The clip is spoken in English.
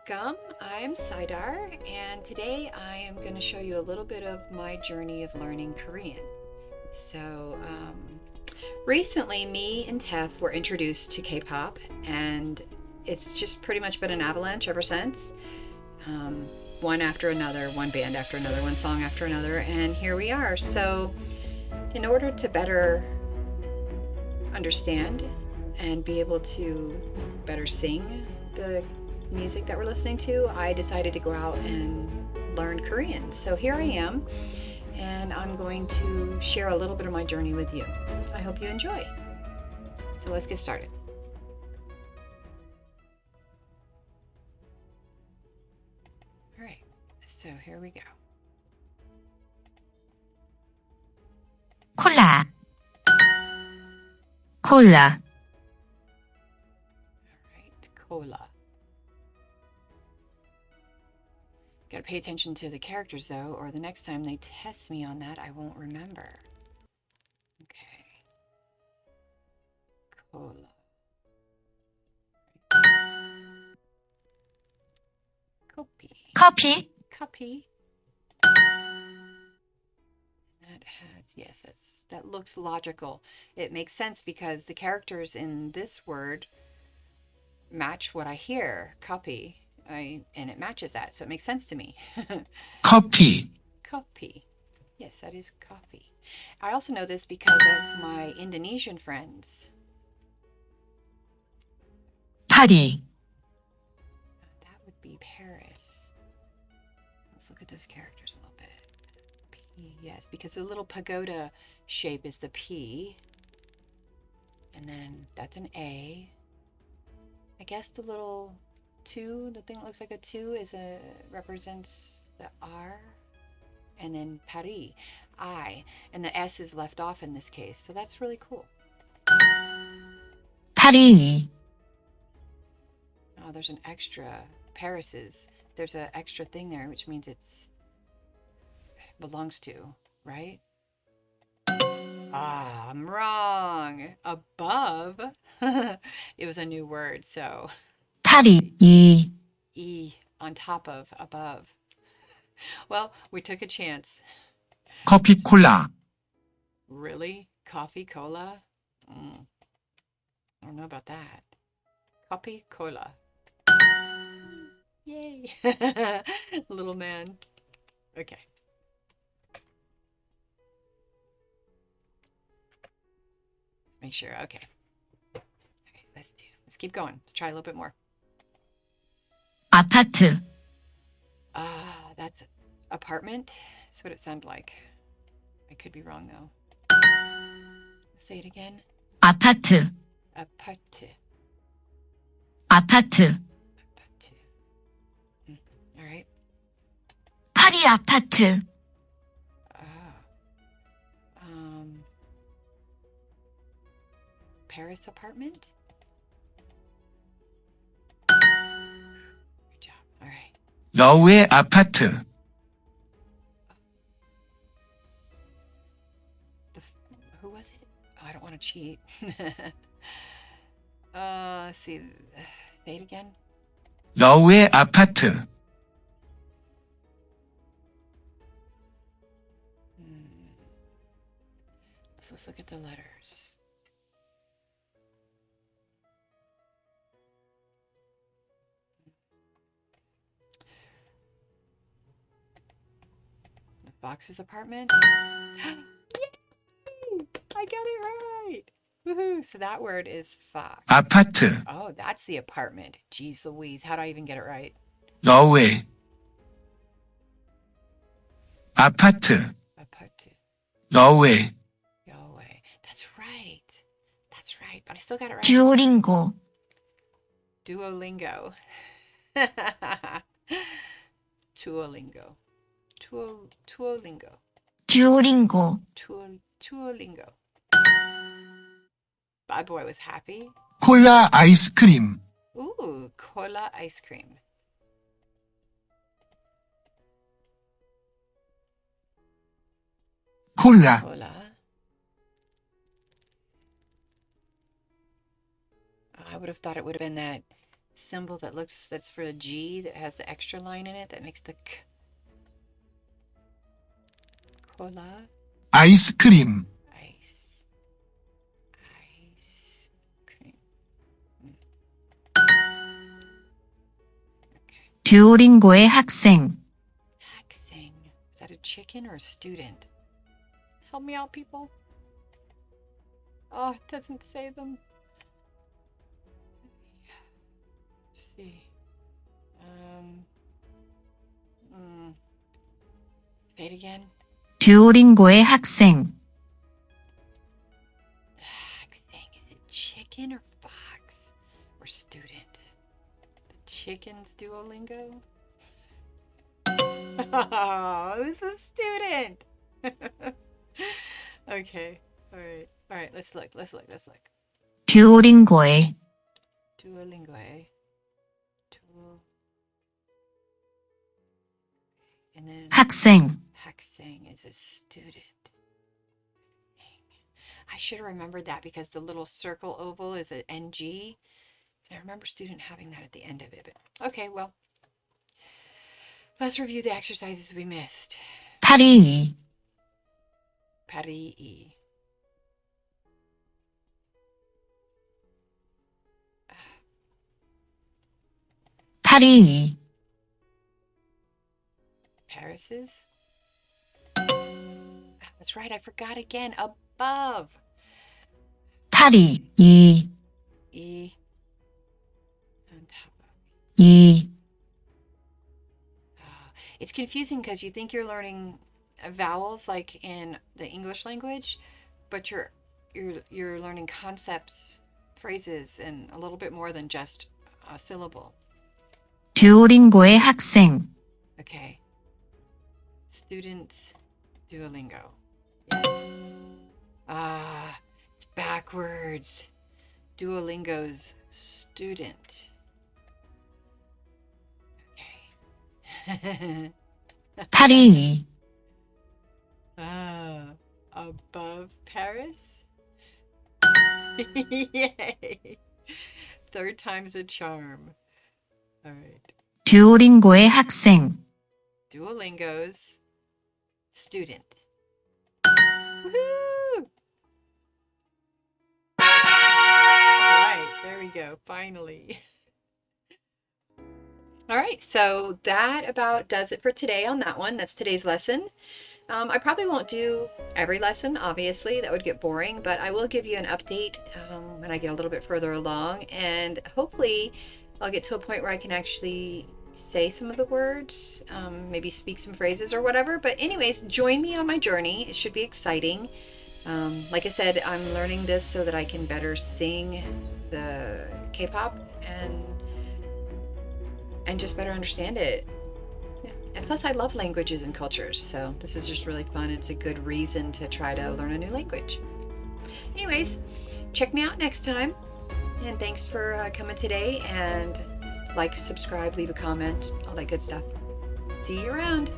Welcome, I'm Saidar, and today I am going to show you a little bit of my journey of learning Korean. So, recently me and Tef were introduced to K-pop, and it's just pretty much been an avalanche ever since. One after another, one band after another, one song after another, and here we are. So, in order to better understand and be able to better sing the music that we're listening to, I decided to go out and learn Korean. So here I am, and I'm going to share a little bit of my journey with you. I hope you enjoy. So let's get started. All right, so here we go. 콜라 콜라 All right, cola. Gotta pay attention to the characters though, or the next time they test me on that, I won't remember. Okay. Cola. Copy. 커피 Copy. That has, yes, that looks logical. It makes sense because the characters in this word match what I hear. Copy. And it matches that, so it makes sense to me. 커피, Copy. Yes, that is coffee. I also know this because of my Indonesian friends. 파리 That would be Paris. Let's look at those characters a little bit. P, yes, because the little pagoda shape is the P. And then that's an A. I guess the little 2, the thing that looks like a 2 represents the R. And then Paris, I. And the S is left off in this case. So that's really cool. 파리 Oh, there's an extra. There's an extra thing there, which means it's belongs to, right? Ah, I'm wrong. Above. It was a new word, so 파리 E on top of, above. Well, we took a chance. 커피 콜라, Really? Coffee, cola? I don't know about that. Coffee, cola. Yay. Little man. Okay. Let's make sure. Okay. Okay, let's keep going. Let's try a little bit more. 아파트 Ah, that's apartment. That's what it sounded like. I could be wrong though. Say it again. 아파트 Apart. 아파트 All right. 파리 아파트 Paris apartment. Good job. All right. 여우의 아파트, Who was it? Oh, I don't want to cheat. Let's see. Say it again. 여우의 아파트, So let's look at the letters. The Fox's apartment. Yay! I got it right. Woohoo! So that word is fox. 아파트, Oh, that's the apartment. Jeez Louise, how do I even get it right? 여우의 아파트, Apartment. 여우의 Yahweh. That's right. That's right. But I still got it right. 듀오링고 Duolingo. Duolingo. Duolingo. 듀오링고 Duolingo. Bad boy was happy. 콜라 아이스크림, Ooh, cola ice cream. 콜라, Cola. I would have thought it would have been that symbol that's for a G that has the extra line in it that makes the K. Cola. 아이스크림, Ice. Ice. Cream. Okay. 듀오링고의 학생, Haxing. Is that a chicken or a student? Help me out, people. Oh, it doesn't say them. Let's see. Say it again. 듀오링고의 학생, Haxing. Is it chicken or fox or student? The chicken's Duolingo. Oh, this is a student. Okay. All right. All right. Let's look. 듀오링고의 Duolingo. Duo. And then 학생, Haxing is a student. I should have remembered that because the little circle oval is an NG. And I remember student having that at the end of it. But okay, well, let's review the exercises we missed. 파리, Parii. 파리, Paris's. That's right, I forgot again. Above. 파리, E. On top of. It's confusing because you think you're learning vowels like in the English language, but you're learning concepts, phrases, and a little bit more than just a syllable. 듀오링고의 학생, Okay. Students Duolingo. Yes. It's backwards. Duolingo's student. Okay. 파리, Above Paris? Yay! Third time's a charm. All right. 듀오링고의 학생, Duolingo's student. Woohoo! All right, there we go, finally. All right, so that about does it for today on that one. That's today's lesson. I probably won't do every lesson, obviously. That would get boring, but I will give you an update when I get a little bit further along. And hopefully I'll get to a point where I can actually say some of the words, maybe speak some phrases or whatever. But anyways, join me on my journey. It should be exciting. Like I said, I'm learning this so that I can better sing the K-pop and just better understand it. Yeah. And plus I love languages and cultures, so this is just really fun. It's a good reason to try to learn a new language. Anyways, check me out next time, and thanks for coming today, and like, subscribe, leave a comment, all that good stuff. See you around.